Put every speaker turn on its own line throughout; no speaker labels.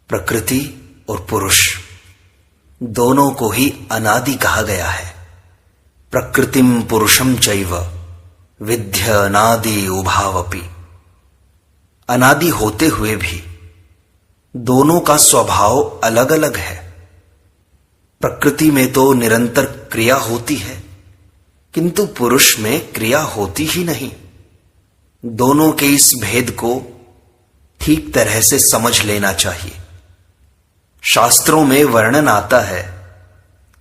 प्रकृति और पुरुष दोनों को ही अनादि कहा गया है। प्रकृतिम पुरुषम चैव विद्य अनादि उभावपि। अनादि होते हुए भी दोनों का स्वभाव अलग अलग है। प्रकृति में तो निरंतर क्रिया होती है, किंतु पुरुष में क्रिया होती ही नहीं। दोनों के इस भेद को ठीक तरह से समझ लेना चाहिए। शास्त्रों में वर्णन आता है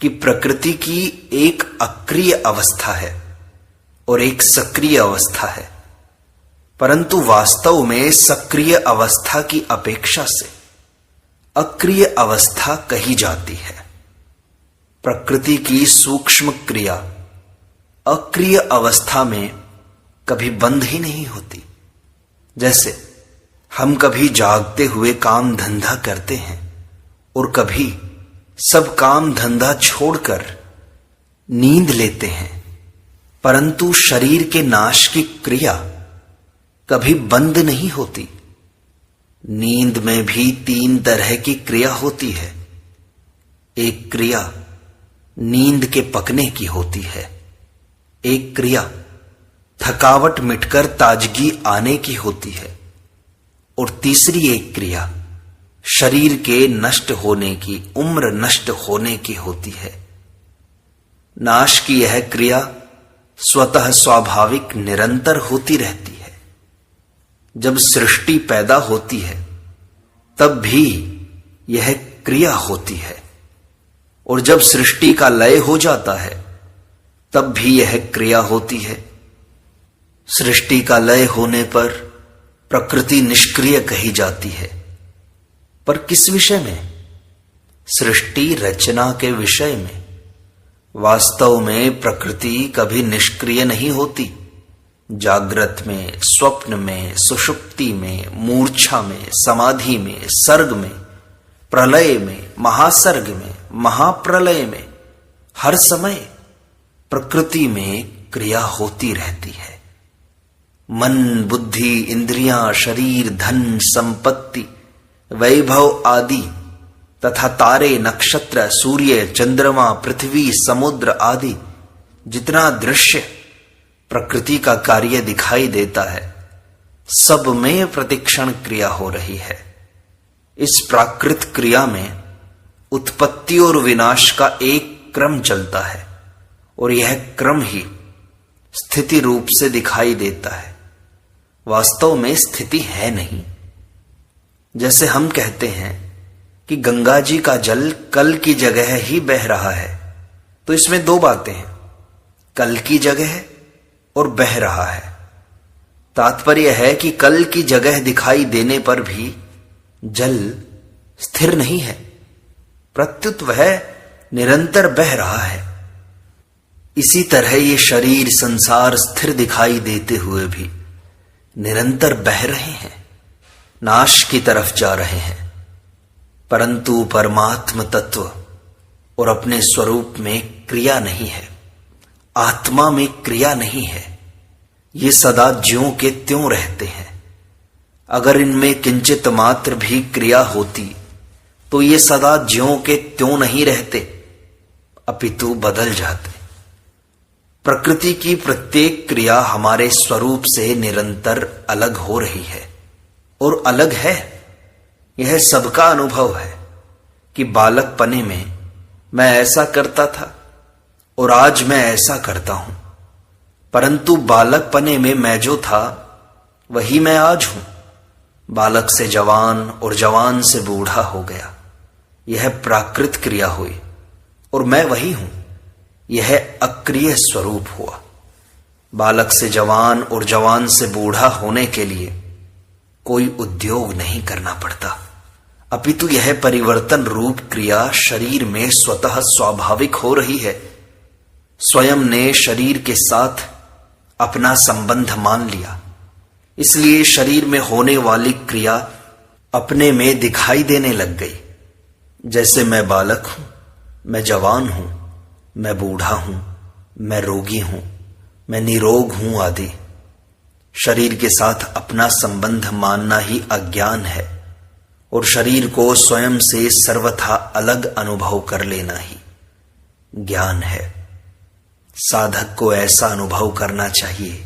कि प्रकृति की एक अक्रिय अवस्था है और एक सक्रिय अवस्था है, परंतु वास्तव में सक्रिय अवस्था की अपेक्षा से अक्रिय अवस्था कही जाती है। प्रकृति की सूक्ष्म क्रिया अक्रिय अवस्था में कभी बंद ही नहीं होती। जैसे हम कभी जागते हुए काम धंधा करते हैं और कभी सब काम धंधा छोड़कर नींद लेते हैं, परंतु शरीर के नाश की क्रिया कभी बंद नहीं होती। नींद में भी 3 तरह की क्रिया होती है। एक क्रिया नींद के पकने की होती है, एक क्रिया थकावट मिटकर ताजगी आने की होती है, और तीसरी एक क्रिया शरीर के नष्ट होने की, उम्र नष्ट होने की होती है। नाश की यह क्रिया स्वतः स्वाभाविक निरंतर होती रहती है। जब सृष्टि पैदा होती है तब भी यह क्रिया होती है, और जब सृष्टि का लय हो जाता है तब भी यह क्रिया होती है। सृष्टि का लय होने पर प्रकृति निष्क्रिय कही जाती है, पर किस विषय में? सृष्टि रचना के विषय में। वास्तव में प्रकृति कभी निष्क्रिय नहीं होती। जागृत में, स्वप्न में, सुषुप्ति में, मूर्छा में, समाधि में, सर्ग में, प्रलय में, महासर्ग में, महाप्रलय में, हर समय प्रकृति में क्रिया होती रहती है। मन, बुद्धि, इंद्रियां, शरीर, धन, संपत्ति, वैभव आदि तथा तारे, नक्षत्र, सूर्य, चंद्रमा, पृथ्वी, समुद्र आदि जितना दृश्य प्रकृति का कार्य दिखाई देता है, सब में प्रतिक्षण क्रिया हो रही है। इस प्राकृत क्रिया में उत्पत्ति और विनाश का एक क्रम चलता है, और यह क्रम ही स्थिति रूप से दिखाई देता है। वास्तव में स्थिति है नहीं। जैसे हम कहते हैं कि गंगा जी का जल कल की जगह ही बह रहा है, तो इसमें 2 बातें हैं, कल की जगह और बह रहा है। तात्पर्य है कि कल की जगह दिखाई देने पर भी जल स्थिर नहीं है, प्रत्युत वह निरंतर बह रहा है। इसी तरह ये शरीर, संसार स्थिर दिखाई देते हुए भी निरंतर बह रहे हैं, नाश की तरफ जा रहे हैं, परंतु परमात्म तत्व और अपने स्वरूप में क्रिया नहीं है, आत्मा में क्रिया नहीं है। ये सदा ज्यों के त्यों रहते हैं। अगर इनमें किंचित मात्र भी क्रिया होती तो ये सदा ज्यों के त्यों नहीं रहते, अपितु बदल जाते। प्रकृति की प्रत्येक क्रिया हमारे स्वरूप से निरंतर अलग हो रही है, और अलग है, यह सबका अनुभव है कि बालकपने में मैं ऐसा करता था और आज मैं ऐसा करता हूं, परंतु बालकपने में मैं जो था वही मैं आज हूं। बालक से जवान और जवान से बूढ़ा हो गया, यह प्राकृत क्रिया हुई, और मैं वही हूं, यह अक्रिय स्वरूप हुआ। बालक से जवान और जवान से बूढ़ा होने के लिए कोई उद्योग नहीं करना पड़ता, अपितु यह परिवर्तन रूप क्रिया शरीर में स्वतः स्वाभाविक हो रही है। स्वयं ने शरीर के साथ अपना संबंध मान लिया, इसलिए शरीर में होने वाली क्रिया अपने में दिखाई देने लग गई। जैसे मैं बालक हूं, मैं जवान हूं, मैं बूढ़ा हूं, मैं रोगी हूं, मैं निरोग हूं आदि। शरीर के साथ अपना संबंध मानना ही अज्ञान है, और शरीर को स्वयं से सर्वथा अलग अनुभव कर लेना ही ज्ञान है। साधक को ऐसा अनुभव करना चाहिए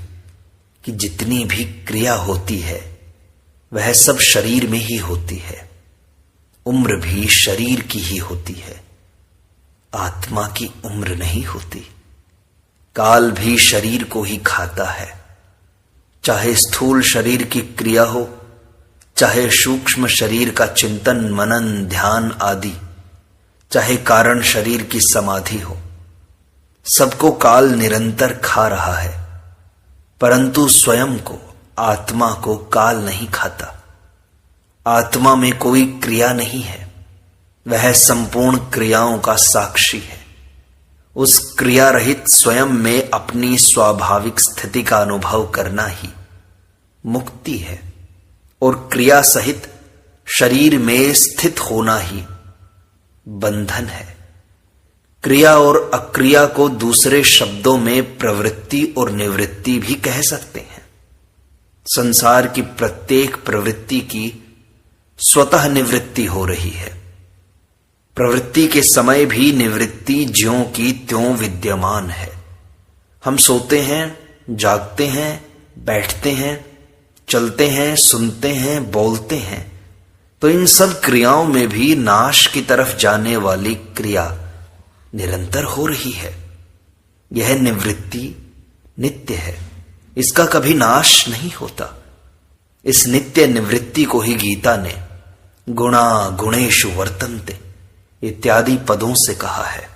कि जितनी भी क्रिया होती है वह सब शरीर में ही होती है, उम्र भी शरीर की ही होती है, आत्मा की उम्र नहीं होती। काल भी शरीर को ही खाता है, चाहे स्थूल शरीर की क्रिया हो, चाहे सूक्ष्म शरीर का चिंतन मनन ध्यान आदि, चाहे कारण शरीर की समाधि हो, सबको काल निरंतर खा रहा है, परंतु स्वयं को आत्मा को काल नहीं खाता। आत्मा में कोई क्रिया नहीं है, वह संपूर्ण क्रियाओं का साक्षी है। उस क्रिया रहित स्वयं में अपनी स्वाभाविक स्थिति का अनुभव करना ही मुक्ति है, और क्रिया सहित शरीर में स्थित होना ही बंधन है। क्रिया और अक्रिया को दूसरे शब्दों में प्रवृत्ति और निवृत्ति भी कह सकते हैं। संसार की प्रत्येक प्रवृत्ति की स्वतः निवृत्ति हो रही है। प्रवृत्ति के समय भी निवृत्ति ज्यों की त्यों विद्यमान है। हम सोते हैं, जागते हैं, बैठते हैं, चलते हैं, सुनते हैं, बोलते हैं, तो इन सब क्रियाओं में भी नाश की तरफ जाने वाली क्रिया निरंतर हो रही है। यह निवृत्ति नित्य है, इसका कभी नाश नहीं होता। इस नित्य निवृत्ति को ही गीता ने गुणा गुणेषु वर्तन्ते इत्यादि पदों से कहा है।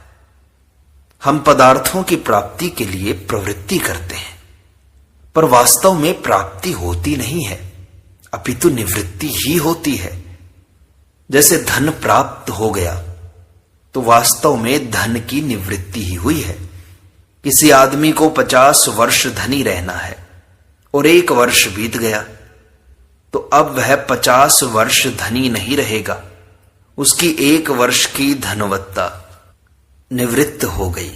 हम पदार्थों की प्राप्ति के लिए प्रवृत्ति करते हैं, पर वास्तव में प्राप्ति होती नहीं है, अपितु निवृत्ति ही होती है। जैसे धन प्राप्त हो गया तो वास्तव में धन की निवृत्ति ही हुई है। किसी आदमी को 50 वर्ष धनी रहना है और 1 वर्ष बीत गया तो अब वह 50 वर्ष धनी नहीं रहेगा, उसकी 1 वर्ष की धनवत्ता निवृत्त हो गई।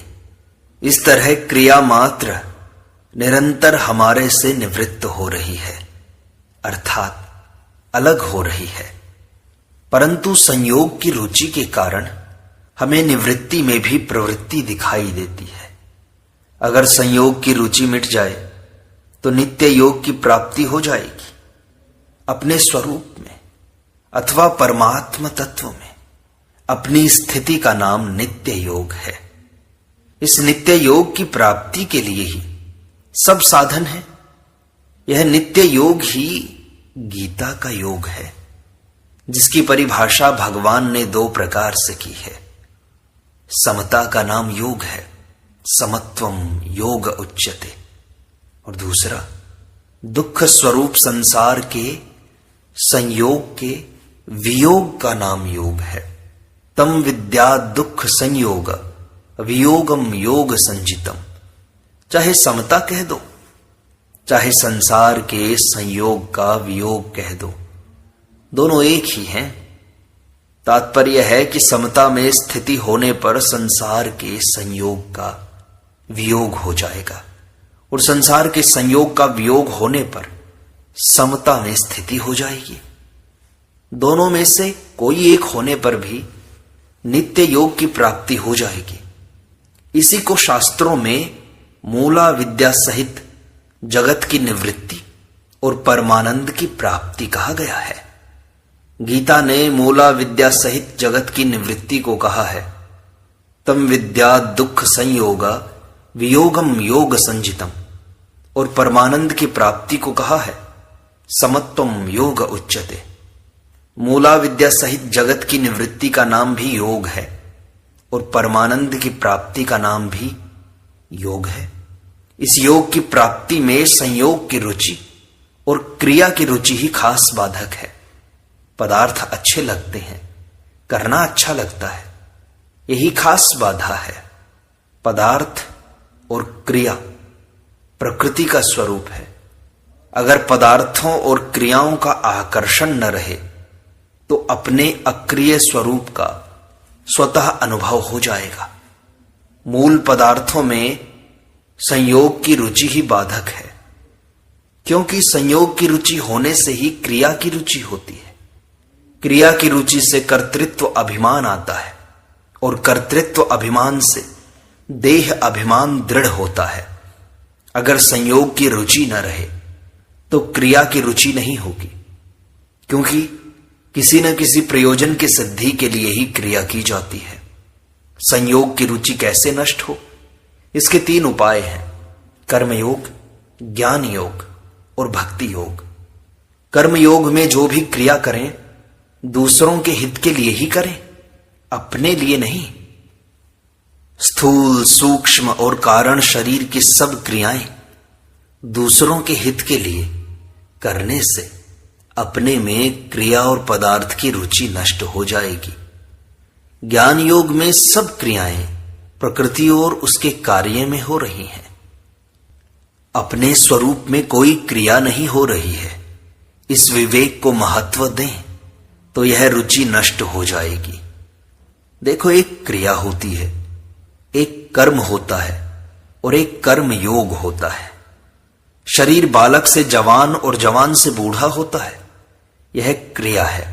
इस तरह क्रिया मात्र निरंतर हमारे से निवृत्त हो रही है, अर्थात अलग हो रही है, परंतु संयोग की रुचि के कारण हमें निवृत्ति में भी प्रवृत्ति दिखाई देती है। अगर संयोग की रुचि मिट जाए तो नित्य योग की प्राप्ति हो जाएगी। अपने स्वरूप में अथवा परमात्म तत्व में अपनी स्थिति का नाम नित्य योग है। इस नित्य योग की प्राप्ति के लिए ही सब साधन है। यह नित्य योग ही गीता का योग है, जिसकी परिभाषा भगवान ने 2 प्रकार से की है। समता का नाम योग है, समत्वम योग उच्यते, और दूसरा दुख स्वरूप संसार के संयोग के वियोग का नाम योग है। तम विद्या दुख संयोग वियोगम योग संजितम। चाहे समता कह दो, चाहे संसार के संयोग का वियोग कह दो, दोनों एक ही हैं। तात्पर्य है कि समता में स्थिति होने पर संसार के संयोग का वियोग हो जाएगा, और संसार के संयोग का वियोग होने पर समता में स्थिति हो जाएगी। दोनों में से कोई एक होने पर भी नित्य योग की प्राप्ति हो जाएगी। इसी को शास्त्रों में मूला विद्या सहित जगत की निवृत्ति और परमानंद की प्राप्ति कहा गया है। गीता ने मूला विद्या सहित जगत की निवृत्ति को कहा है तम विद्या दुख संयोग वियोगम योग संजितम, और परमानंद की प्राप्ति को कहा है समत्वम योग उच्यते। मूला विद्या सहित जगत की निवृत्ति का नाम भी योग है और परमानंद की प्राप्ति का नाम भी योग है। इस योग की प्राप्ति में संयोग की रुचि और क्रिया की रुचि ही खास बाधक है। पदार्थ अच्छे लगते हैं, करना अच्छा लगता है, यही खास बाधा है। पदार्थ और क्रिया प्रकृति का स्वरूप है। अगर पदार्थों और क्रियाओं का आकर्षण न रहे तो अपने अक्रिय स्वरूप का स्वतः अनुभव हो जाएगा। मूल पदार्थों में संयोग की रुचि ही बाधक है, क्योंकि संयोग की रुचि होने से ही क्रिया की रुचि होती है। क्रिया की रुचि से कर्तृत्व अभिमान आता है और कर्तृत्व अभिमान से देह अभिमान दृढ़ होता है। अगर संयोग की रुचि न रहे तो क्रिया की रुचि नहीं होगी, क्योंकि किसी न किसी प्रयोजन की सिद्धि के लिए ही क्रिया की जाती है। संयोग की रुचि कैसे नष्ट हो, इसके 3 उपाय हैं: कर्मयोग, ज्ञान योग और भक्ति योग। कर्मयोग में जो भी क्रिया करें दूसरों के हित के लिए ही करें, अपने लिए नहीं। स्थूल, सूक्ष्म और कारण शरीर की सब क्रियाएं दूसरों के हित के लिए करने से अपने में क्रिया और पदार्थ की रुचि नष्ट हो जाएगी। ज्ञान योग में सब क्रियाएं प्रकृति और उसके कार्य में हो रही हैं, अपने स्वरूप में कोई क्रिया नहीं हो रही है। इस विवेक को महत्व दें तो यह रुचि नष्ट हो जाएगी। देखो, एक क्रिया होती है, एक कर्म होता है और एक कर्म योग होता है। शरीर बालक से जवान और जवान से बूढ़ा होता है, यह क्रिया है।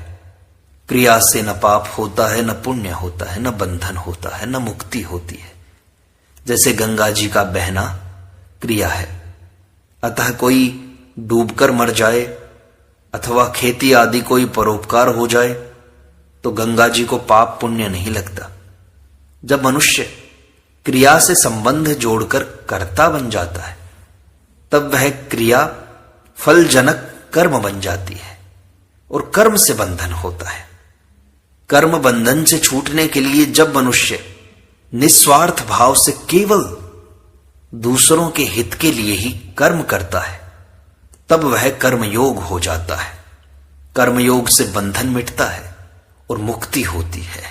क्रिया से न पाप होता है, न पुण्य होता है, न बंधन होता है, न मुक्ति होती है। जैसे गंगा जी का बहना क्रिया है, अतः कोई डूबकर मर जाए अथवा खेती आदि कोई परोपकार हो जाए तो गंगा जी को पाप पुण्य नहीं लगता। जब मनुष्य क्रिया से संबंध जोड़कर कर्ता बन जाता है तब वह क्रिया फलजनक कर्म बन जाती है और कर्म से बंधन होता है। कर्म बंधन से छूटने के लिए जब मनुष्य निस्वार्थ भाव से केवल दूसरों के हित के लिए ही कर्म करता है तब वह कर्मयोग हो जाता है। कर्मयोग से बंधन मिटता है और मुक्ति होती है।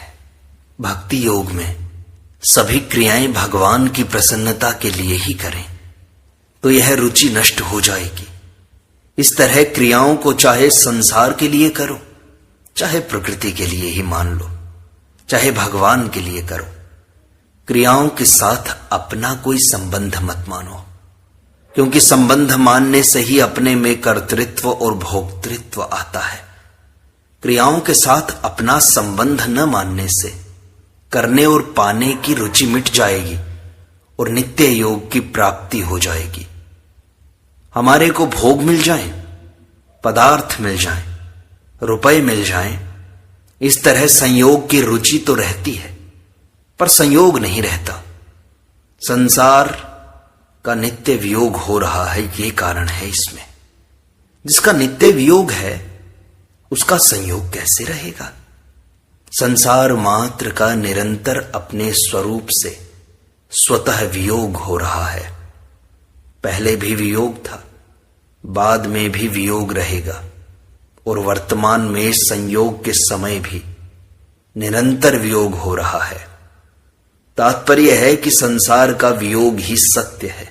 भक्ति योग में सभी क्रियाएं भगवान की प्रसन्नता के लिए ही करें तो यह रुचि नष्ट हो जाएगी। इस तरह क्रियाओं को चाहे संसार के लिए करो, चाहे प्रकृति के लिए ही मान लो, चाहे भगवान के लिए करो, क्रियाओं के साथ अपना कोई संबंध मत मानो, क्योंकि संबंध मानने से ही अपने में कर्तृत्व और भोक्तृत्व आता है। क्रियाओं के साथ अपना संबंध न मानने से करने और पाने की रुचि मिट जाएगी और नित्य योग की प्राप्ति हो जाएगी। हमारे को भोग मिल जाएं, पदार्थ मिल जाएं, रुपए मिल जाएं, इस तरह संयोग की रुचि तो रहती है पर संयोग नहीं रहता। संसार का नित्य वियोग हो रहा है, ये कारण है इसमें। जिसका नित्य वियोग है उसका संयोग कैसे रहेगा? संसार मात्र का निरंतर अपने स्वरूप से स्वतः वियोग हो रहा है। पहले भी वियोग था, बाद में भी वियोग रहेगा और वर्तमान में संयोग के समय भी निरंतर वियोग हो रहा है। तात्पर्य है कि संसार का वियोग ही सत्य है।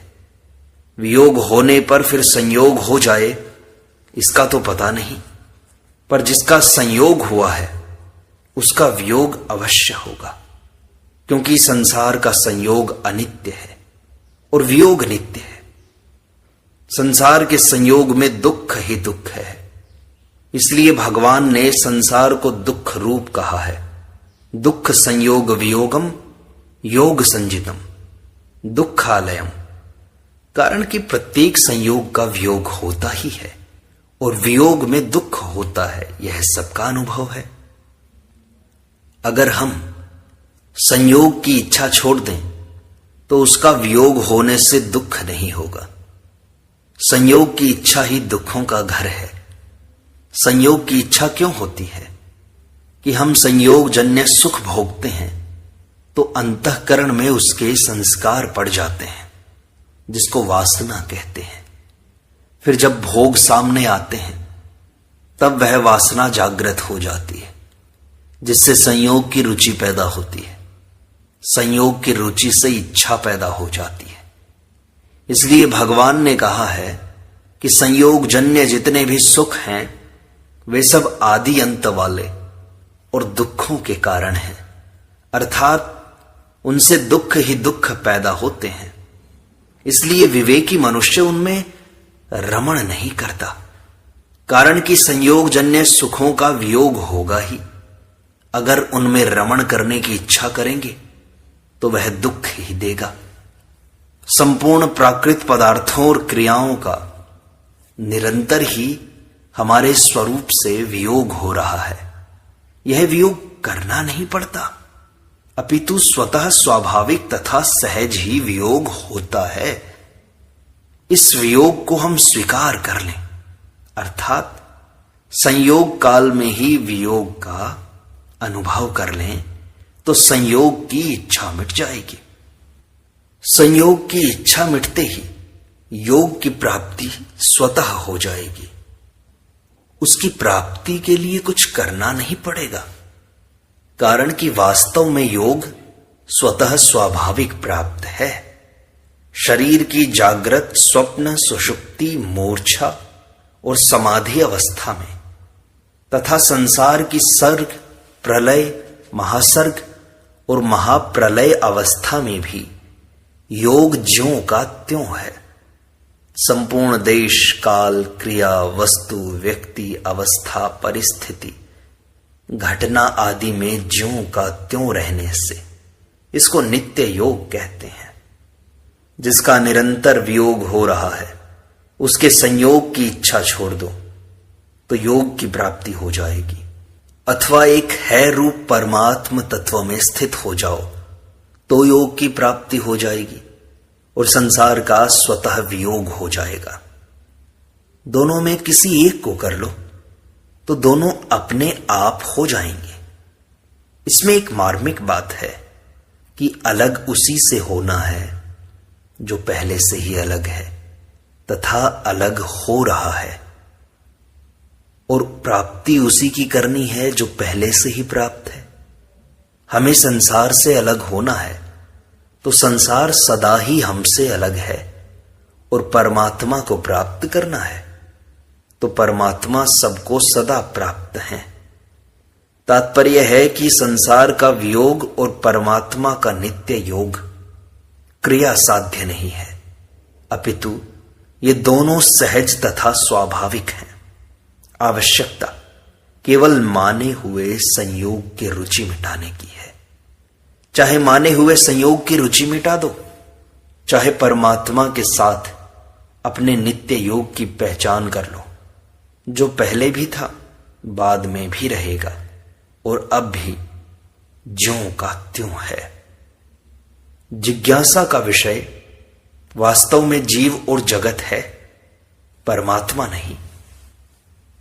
वियोग होने पर फिर संयोग हो जाए इसका तो पता नहीं, पर जिसका संयोग हुआ है उसका वियोग अवश्य होगा, क्योंकि संसार का संयोग अनित्य है और वियोग नित्य है। संसार के संयोग में दुख ही दुख है, इसलिए भगवान ने संसार को दुख रूप कहा है। दुख संयोग वियोगम योग संजितम दुखालयम। कारण कि प्रत्येक संयोग का वियोग होता ही है और वियोग में दुख होता है, यह सबका अनुभव है। अगर हम संयोग की इच्छा छोड़ दें तो उसका वियोग होने से दुख नहीं होगा। संयोग की इच्छा ही दुखों का घर है। संयोग की इच्छा क्यों होती है? कि हम संयोग जन्य सुख भोगते हैं तो अंतःकरण में उसके संस्कार पड़ जाते हैं, जिसको वासना कहते हैं। फिर जब भोग सामने आते हैं तब वह वासना जागृत हो जाती है, जिससे संयोग की रुचि पैदा होती है। संयोग की रुचि से इच्छा पैदा हो जाती है। इसलिए भगवान ने कहा है कि संयोग जन्य जितने भी सुख हैं वे सब आदि अंत वाले और दुखों के कारण हैं, अर्थात उनसे दुख ही दुख पैदा होते हैं। इसलिए विवेकी मनुष्य उनमें रमण नहीं करता, कारण कि संयोगजन्य सुखों का वियोग होगा ही। अगर उनमें रमण करने की इच्छा करेंगे तो वह दुख ही देगा। संपूर्ण प्राकृत पदार्थों और क्रियाओं का निरंतर ही हमारे स्वरूप से वियोग हो रहा है। यह वियोग करना नहीं पड़ता, अपितु स्वतः स्वाभाविक तथा सहज ही वियोग होता है। इस वियोग को हम स्वीकार कर लें, अर्थात संयोग काल में ही वियोग का अनुभव कर लें, तो संयोग की इच्छा मिट जाएगी। संयोग की इच्छा मिटते ही योग की प्राप्ति स्वतः हो जाएगी। उसकी प्राप्ति के लिए कुछ करना नहीं पड़ेगा, कारण कि वास्तव में योग स्वतः स्वाभाविक प्राप्त है। शरीर की जागृत, स्वप्न, सुषुप्ति, मूर्छा और समाधि अवस्था में तथा संसार की सर्ग, प्रलय, महासर्ग और महाप्रलय अवस्था में भी योग ज्यों का त्यों है। संपूर्ण देश, काल, क्रिया, वस्तु, व्यक्ति, अवस्था, परिस्थिति, घटना आदि में ज्यों का त्यों रहने से इसको नित्य योग कहते हैं। जिसका निरंतर वियोग हो रहा है उसके संयोग की इच्छा छोड़ दो तो योग की प्राप्ति हो जाएगी, अथवा एक है रूप परमात्म तत्व में स्थित हो जाओ तो योग की प्राप्ति हो जाएगी और संसार का स्वतः वियोग हो जाएगा। दोनों में किसी एक को कर लो तो दोनों अपने आप हो जाएंगे। इसमें एक मार्मिक बात है कि अलग उसी से होना है जो पहले से ही अलग है तथा अलग हो रहा है, और प्राप्ति उसी की करनी है जो पहले से ही प्राप्त है। हमें संसार से अलग होना है तो संसार सदा ही हमसे अलग है, और परमात्मा को प्राप्त करना है तो परमात्मा सबको सदा प्राप्त है। तात्पर्य है कि संसार का वियोग और परमात्मा का नित्य योग क्रिया साध्य नहीं है, अपितु ये दोनों सहज तथा स्वाभाविक हैं। आवश्यकता केवल माने हुए संयोग की रुचि मिटाने की है। चाहे माने हुए संयोग की रुचि मिटा दो, चाहे परमात्मा के साथ अपने नित्य योग की पहचान कर लो, जो पहले भी था, बाद में भी रहेगा और अब भी ज्यों का त्यों है। जिज्ञासा का विषय वास्तव में जीव और जगत है, परमात्मा नहीं।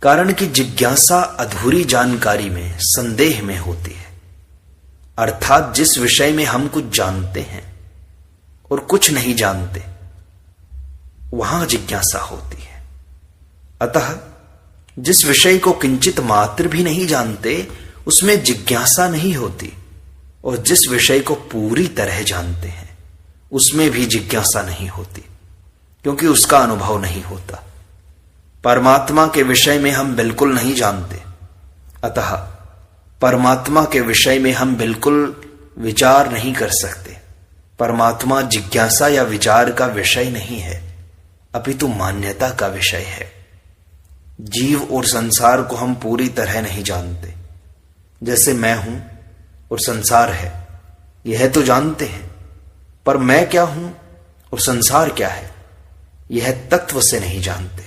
कारण कि जिज्ञासा अधूरी जानकारी में, संदेह में होती है, अर्थात जिस विषय में हम कुछ जानते हैं और कुछ नहीं जानते, वहां जिज्ञासा होती है। अतः जिस विषय को किंचित मात्र भी नहीं जानते उसमें जिज्ञासा नहीं होती, और जिस विषय को पूरी तरह जानते हैं उसमें भी जिज्ञासा नहीं होती, क्योंकि उसका अनुभव नहीं होता। परमात्मा के विषय में हम बिल्कुल नहीं जानते, अतः परमात्मा के विषय में हम बिल्कुल विचार नहीं कर सकते। परमात्मा जिज्ञासा या विचार का विषय नहीं है, अपितु मान्यता का विषय है। जीव और संसार को हम पूरी तरह नहीं जानते। जैसे मैं हूं और संसार है, यह तो जानते हैं, पर मैं क्या हूं और संसार क्या है, यह तत्व से नहीं जानते।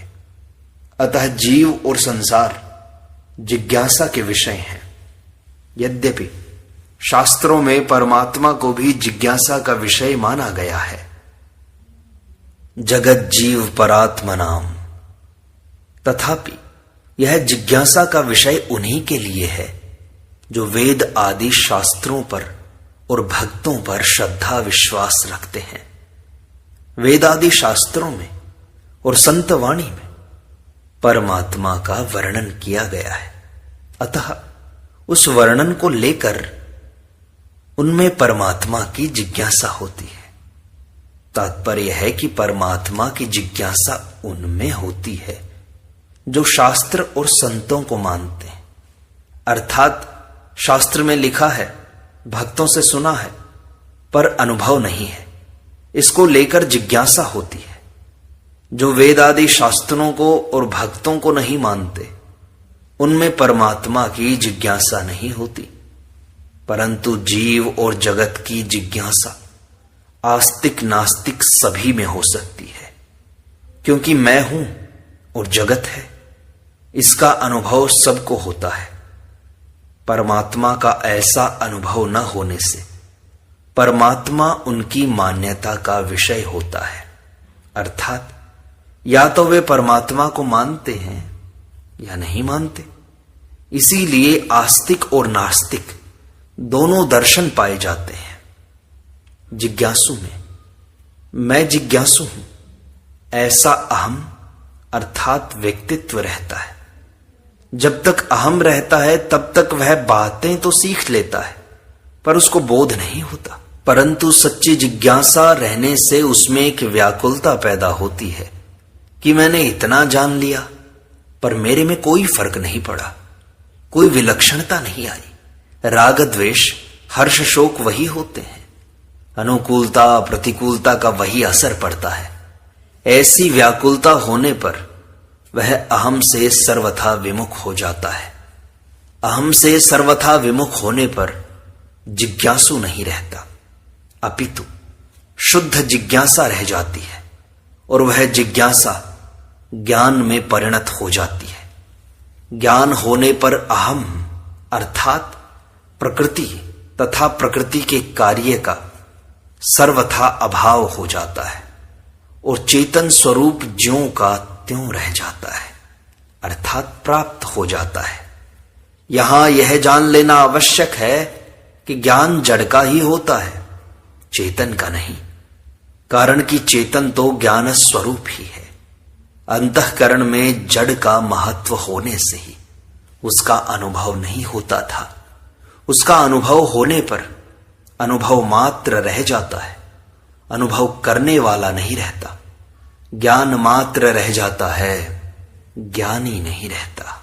अतः जीव और संसार जिज्ञासा के विषय हैं। यद्यपि शास्त्रों में परमात्मा को भी जिज्ञासा का विषय माना गया है। जगत जीव परात्मनाम, तथापि यह जिज्ञासा का विषय उन्हीं के लिए है जो वेद आदि शास्त्रों पर और भक्तों पर श्रद्धा विश्वास रखते हैं। वेद आदि शास्त्रों में और संत वाणी में परमात्मा का वर्णन किया गया है, अतः उस वर्णन को लेकर उनमें परमात्मा की जिज्ञासा होती है। तात्पर्य है कि परमात्मा की जिज्ञासा उनमें होती है जो शास्त्र और संतों को मानते हैं। अर्थात शास्त्र में लिखा है, भक्तों से सुना है, पर अनुभव नहीं है, इसको लेकर जिज्ञासा होती है। जो वेद आदि शास्त्रों को और भक्तों को नहीं मानते, उनमें परमात्मा की जिज्ञासा नहीं होती, परंतु जीव और जगत की जिज्ञासा आस्तिक नास्तिक सभी में हो सकती है। क्योंकि मैं हूं और जगत है, इसका अनुभव सबको होता है। परमात्मा का ऐसा अनुभव न होने से परमात्मा उनकी मान्यता का विषय होता है। अर्थात या तो वे परमात्मा को मानते हैं या नहीं मानते। इसीलिए आस्तिक और नास्तिक दोनों दर्शन पाए जाते हैं। जिज्ञासु में मैं जिज्ञासु हूं ऐसा अहम अर्थात व्यक्तित्व रहता है। जब तक अहम रहता है तब तक वह बातें तो सीख लेता है, पर उसको बोध नहीं होता। परंतु सच्ची जिज्ञासा रहने से उसमें एक व्याकुलता पैदा होती है कि मैंने इतना जान लिया, पर मेरे में कोई फर्क नहीं पड़ा, कोई विलक्षणता नहीं आई। राग द्वेष हर्ष शोक वही होते हैं, अनुकूलता प्रतिकूलता का वही असर पड़ता है। ऐसी व्याकुलता होने पर वह अहम से सर्वथा विमुख हो जाता है। अहम से सर्वथा विमुख होने पर जिज्ञासु नहीं रहता, अपितु शुद्ध जिज्ञासा रह जाती है और वह जिज्ञासा ज्ञान में परिणत हो जाती है। ज्ञान होने पर अहम अर्थात प्रकृति तथा प्रकृति के कार्य का सर्वथा अभाव हो जाता है और चेतन स्वरूप ज्यों का त्यों रह जाता है, अर्थात प्राप्त हो जाता है। यहां यह जान लेना आवश्यक है कि ज्ञान जड़ का ही होता है, चेतन का नहीं। कारण कि चेतन तो ज्ञान स्वरूप ही है। अंतःकरण में जड़ का महत्व होने से ही उसका अनुभव नहीं होता था। उसका अनुभव होने पर अनुभव मात्र रह जाता है, अनुभव करने वाला नहीं रहता। ज्ञान मात्र रह जाता है, ज्ञानी नहीं रहता।